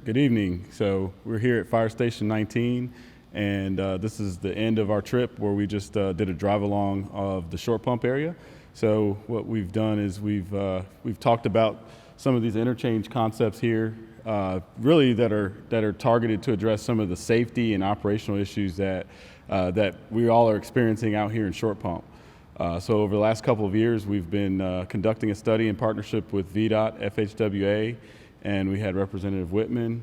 Good evening. So we're here at Fire Station 19, and this is the end of our trip where we just did a drive along of the short pump area. So what we've done is we've talked about some of these interchange concepts here, really that are targeted to address some of the safety and operational issues that we all are experiencing out here in short pump. So over the last couple of years, we've been conducting a study in partnership with VDOT, FHWA, and we had Representative Wittman,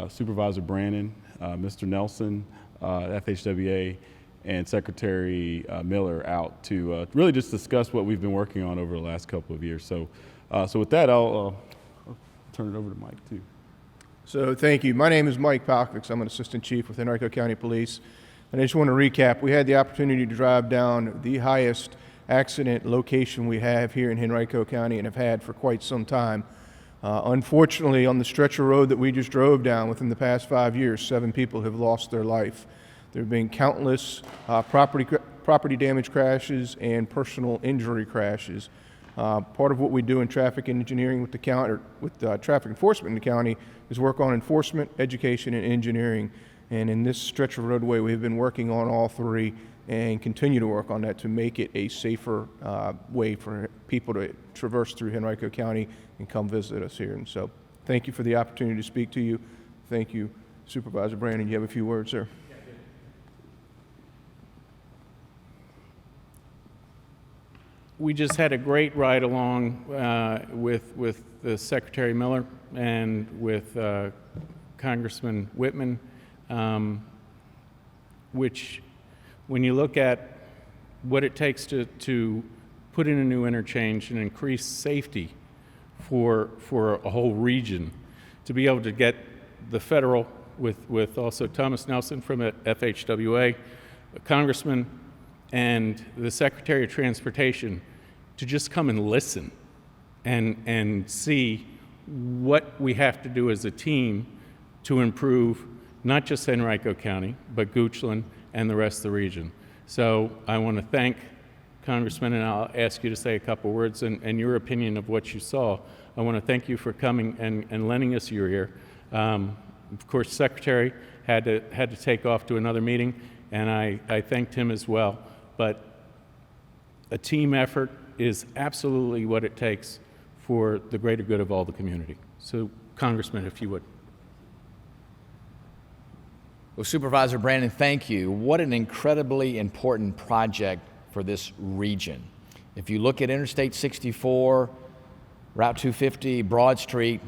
Supervisor Branin, Mr. Nelson, FHWA, and Secretary Miller out to really just discuss what we've been working on over the last couple of years. So with that, I'll turn it over to Mike too. So thank you. My name is Mike Palkovich. I'm an Assistant Chief with Henrico County Police. And I just want to recap, we had the opportunity to drive down the highest accident location we have here in Henrico County and have had for quite some time. Unfortunately, on the stretch of road that we just drove down within the past 5 years, 7 people have lost their life. There have been countless property damage crashes and personal injury crashes. Part of what we do in traffic engineering with the county, or with traffic enforcement in the county, is work on enforcement, education, and engineering. And in this stretch of roadway, we've been working on all three and continue to work on that to make it a safer way for people to traverse through Henrico County and come visit us here. And so thank you for the opportunity to speak to you. Thank you, Supervisor Branin. You have a few words, sir. We just had a great ride along with the Secretary Miller and with Congressman Wittman, which, when you look at what it takes to put in a new interchange and increase safety for a whole region, to be able to get the federal, with also Thomas Nelson from FHWA, a congressman, and the Secretary of Transportation, to just come and listen and see what we have to do as a team to improve not just Henrico County, but Goochland and the rest of the region. So I want to thank Congressman, and I'll ask you to say a couple words and your opinion of what you saw. I want to thank you for coming and lending us your ear. Of course, Secretary had to take off to another meeting, and I thanked him as well. But a team effort is absolutely what it takes for the greater good of all the community. So, Congressman, if you would. Well, Supervisor Branin, thank you. What an incredibly important project for this region. If you look at Interstate 64, Route 250, Broad Street,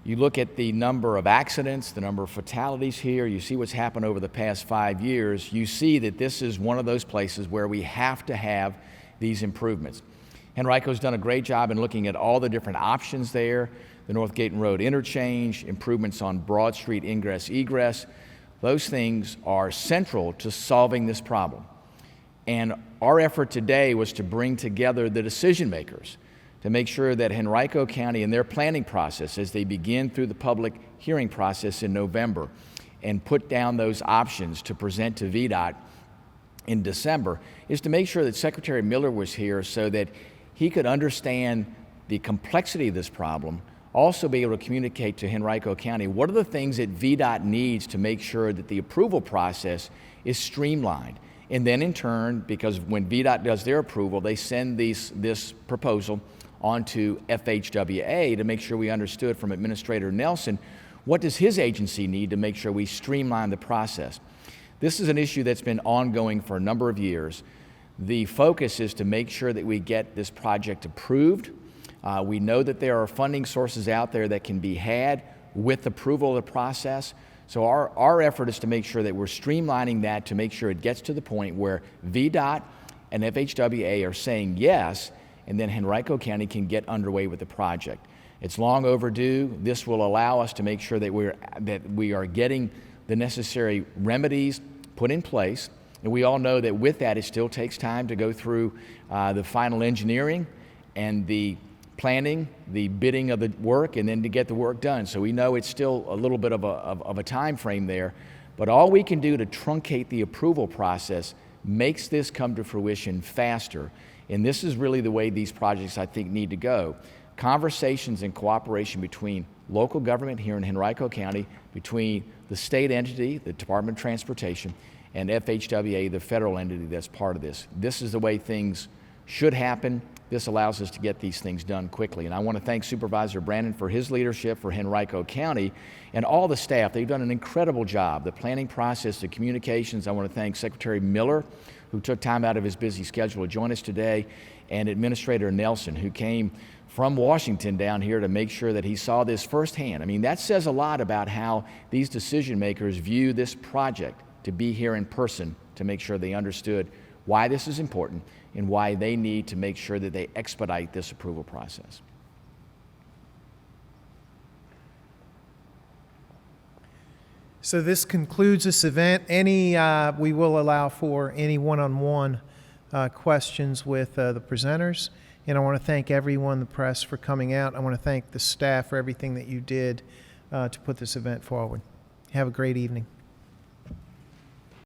you look at the number of accidents, the number of fatalities here, you see what's happened over the past 5 years, you see that this is one of those places where we have to have these improvements. Henrico's done a great job in looking at all the different options there, the North Gayton Road interchange, improvements on Broad Street ingress-egress. Those things are central to solving this problem. And our effort today was to bring together the decision makers to make sure that Henrico County, in their planning process, as they begin through the public hearing process in November and put down those options to present to VDOT in December, is to make sure that Secretary Miller was here so that he could understand the complexity of this problem, also be able to communicate to Henrico County what are the things that VDOT needs to make sure that the approval process is streamlined. And then in turn, because when VDOT does their approval, they send this proposal onto FHWA to make sure we understood from Administrator Nelson, what does his agency need to make sure we streamline the process. This is an issue that's been ongoing for a number of years. The focus is to make sure that we get this project approved. We know that there are funding sources out there that can be had with approval of the process. So our effort is to make sure that we're streamlining that to make sure it gets to the point where VDOT and FHWA are saying yes, and then Henrico County can get underway with the project. It's long overdue. This will allow us to make sure that we are getting the necessary remedies put in place. And we all know that with that, it still takes time to go through the final engineering and the planning, the bidding of the work, and then to get the work done. So we know it's still a little bit of a time frame there. But all we can do to truncate the approval process makes this come to fruition faster. And this is really the way these projects, I think, need to go. Conversations and cooperation between local government here in Henrico County, between the state entity, the Department of Transportation, and FHWA, the federal entity that's part of this. This is the way things should happen. This allows us to get these things done quickly. And I want to thank Supervisor Branin for his leadership for Henrico County and all the staff. They've done an incredible job. The planning process, the communications. I want to thank Secretary Miller, who took time out of his busy schedule to join us today, and Administrator Nelson, who came from Washington down here to make sure that he saw this firsthand. I mean, that says a lot about how these decision makers view this project, to be here in person to make sure they understood why this is important and why they need to make sure that they expedite this approval process. So this concludes this event. We will allow for any one-on-one questions with the presenters. And I want to thank everyone, the press, for coming out. I want to thank the staff for everything that you did to put this event forward. Have a great evening.